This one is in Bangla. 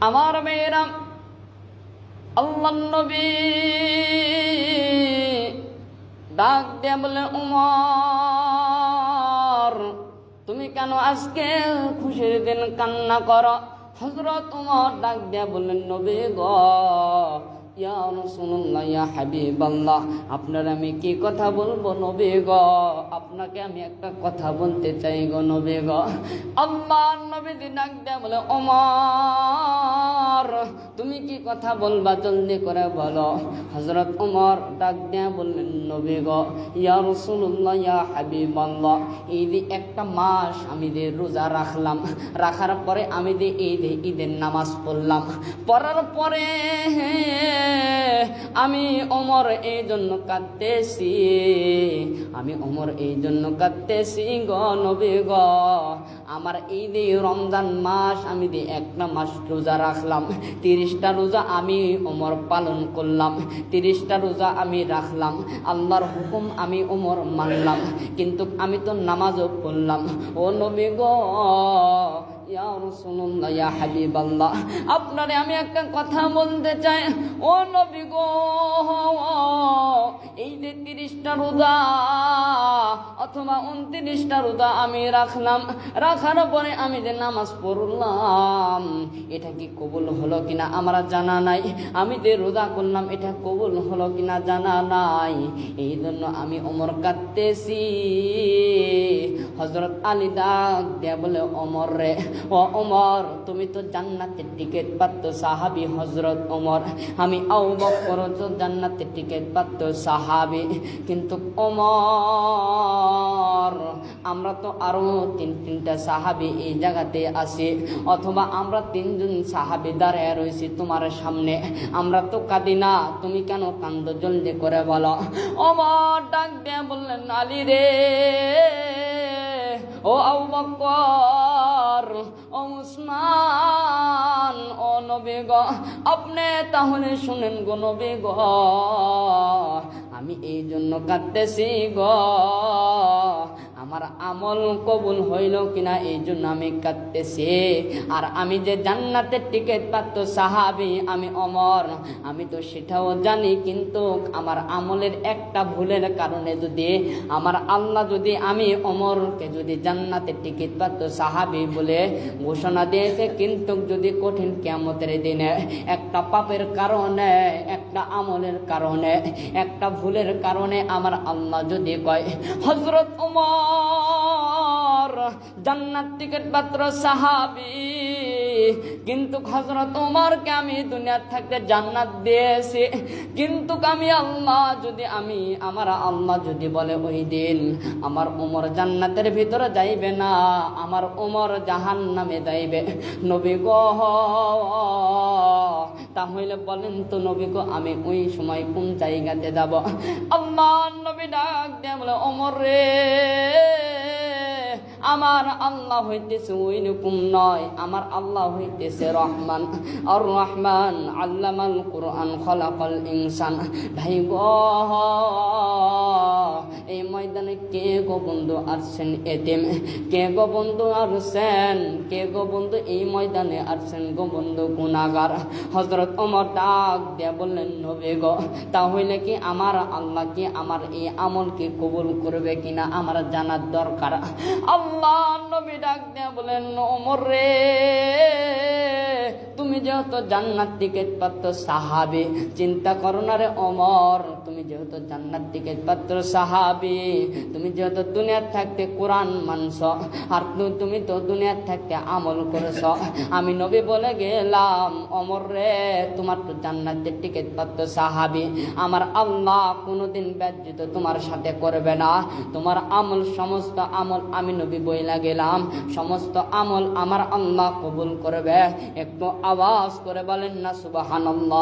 আমার মেয়েরা, আল্লাহর নবী ডাক দিয়ে বলে, উমর তুমি কেন আজকে খুশির দিন কান্না করো? হযরত উমর ডাক দিয়ে বললেন, নবী গো, ইয়া রাসূলুল্লাহ, ইয়া হাবিবাল্লাহ, আপনার আমি কি কথা বলবো নবী গো? আপনাকে আমি একটা কথা বলতে চাই গো নবী গো। আল্লাহর নবী ডাক দিয়ে বলে, ওমর তুমি কি কথা বলবা, জলদি করে বলো। হযরত ওমর ডাক দিয়ে বললেন, নবী গো, ইয়া রাসূলুল্লাহ, ইয়া হাবিবাল্লাহ, এই যে একটা মাস আমি যে রোজা রাখলাম, রাখার পরে আমি যে ঈদের নামাজ পড়লাম, পড়ার পরে আমি ওমর এই জন্য কাঁদতেছি, আমি ওমর এই জন্য কাঁদতেছি গো নবী গো। আমার এই যে রমজান মাস আমি যে একটা মাস রোজা রাখলাম, 30টা রোজা আমি ওমর পালন করলাম, 30টা রোজা আমি রাখলাম, আল্লাহর হুকুম আমি ওমর মানলাম, কিন্তু আমি তো নামাজও পড়লাম। ও নবী গো, ইয়া রাসূলুল্লাহ, ইয়া হাবিবাল্লাহ, আপনারে আমি একটা কথা বলতে চাই। ও নবী গো, এই যে 30টা রোজা অথবা 29টা রোজা আমি রাখলাম, রাখার পরে আমি যে নামাজ পড়লাম, এটা কি কবুল হলো কিনা আমার জানা নাই। আমি যে রোজা করলাম এটা কবুল হলো কিনা জানা নাই, এই জন্য আমি ওমর কাঁদতেছি। হযরত আলী ডাক দিয়ে বলে, ওমর রে, ও ওমর তুমি তো জান্নাতের টিকিট প্রাপ্ত সাহাবী। হযরত ওমর, আমি আবু বকর তো জান্নাতের টিকিট প্রাপ্ত সাহাবী, কিন্তু ওমর আমরা তো আরো তিনটা সাহাবী এই জায়গাতে আছি, অথবা আমরা 3জন সাহাবী দাঁড়িয়ে রয়েছি তোমার সামনে, আমরা তো কাঁদি না, তুমি কেন কান্দো, জলদি করে বলো। ওমর ডাক দিয়ে বললেন, আলী রে, ও আবু বকর, ও উসমান, ও নবী গো, আপনি তাহলে শুনেন গো নবী গো, আমি এই জন্য কাঁদতেছি গো, আমার আমল কবুল হইল কিনা এই জন্য আমি কাঁদতেছি। আর আমি যে জান্নাতের টিকিট প্রাপ্ত সাহাবী আমি ওমর, আমি তো সেটাও জানি, কিন্তু আমার আমলের একটা ভুলের কারণে যদি আমার আল্লাহ যদি আমি ওমরকে যদি জান্নাতের টিকিট প্রাপ্ত সাহাবী বলে ঘোষণা দিয়েছে, কিন্তু যদি কঠিন কিয়ামতের দিনে একটা পাপের কারণে, একটা আমলের কারণে, একটা ভুলের কারণে আমার আল্লাহ যদি কয়, হযরত ওমর জান্নাত টিকিট প্রাপ্ত সাহাবী, কিন্তু হযরত ওমরকে আমি দুনিয়ার থাকতে জান্নাত দিয়েছি, কিন্তু আমি আল্লাহ যদি আমার আল্লাহ যদি বলে ওই দিন আমার ওমর জান্নাতের ভিতরে যাইবে না, আমার ওমর জাহান্নামে যাইবে, নবী গো, তাহলে বলেন তো নবী গো, আমি ওই সময় কোন জায়গাতে যাব? আল্লাহর নবী ডাক দিয়ে বলে, ওমর রে, আমার আল্লাহ হইতেছে ওইরকম নয়, আমার আল্লাহ হইতেছে রহমান। আর রহমান আল্লামাল কুরআন খলাকাল ইনসান। ভাই গো, এই ময়দানে কে গো বন্ধু আসছেন এতিম, কে গো বন্ধু আসছেন, কে গো বন্ধু এই ময়দানে আসছেন গো বন্ধু গুনাহগার। হযরত ওমর ডাক দিয়ে বললেন, নবী গো, তাহলে কি আমার আল্লাহ কি আমার এই আমল কি কবুল করবে কিনা আমার জানার দরকার। আল্লাহ নবী ডাক দিয়ে বলেন, ওমর রে, তুমি যেহেতু জান্নাত টিকিট প্রাপ্ত সাহাবী, চিন্তা করো না রে ওমর, তুমি যেহেতু জান্নাত টিকিট প্রাপ্ত সাহাবী, তুমি যেহেতু দুনিয়ার থাকতে কোরআন মানছ, আর তুমি তো দুনিয়ার থাকতে আমল করেছ, আমি নবী বলে গেলাম, ওমর রে, তোমার তো জান্নাতের টিকিট প্রাপ্ত সাহাবী, আমার আল্লাহ কোনোদিন ব্যর্থ তোমার সাথে করবে না, তোমার আমল সমস্ত আমল আমি নবী বইলা গেলাম, সমস্ত আমল আমার আল্লাহ কবুল করবে। একটু আওয়াজ করে বলেন না সুবহানাল্লাহ।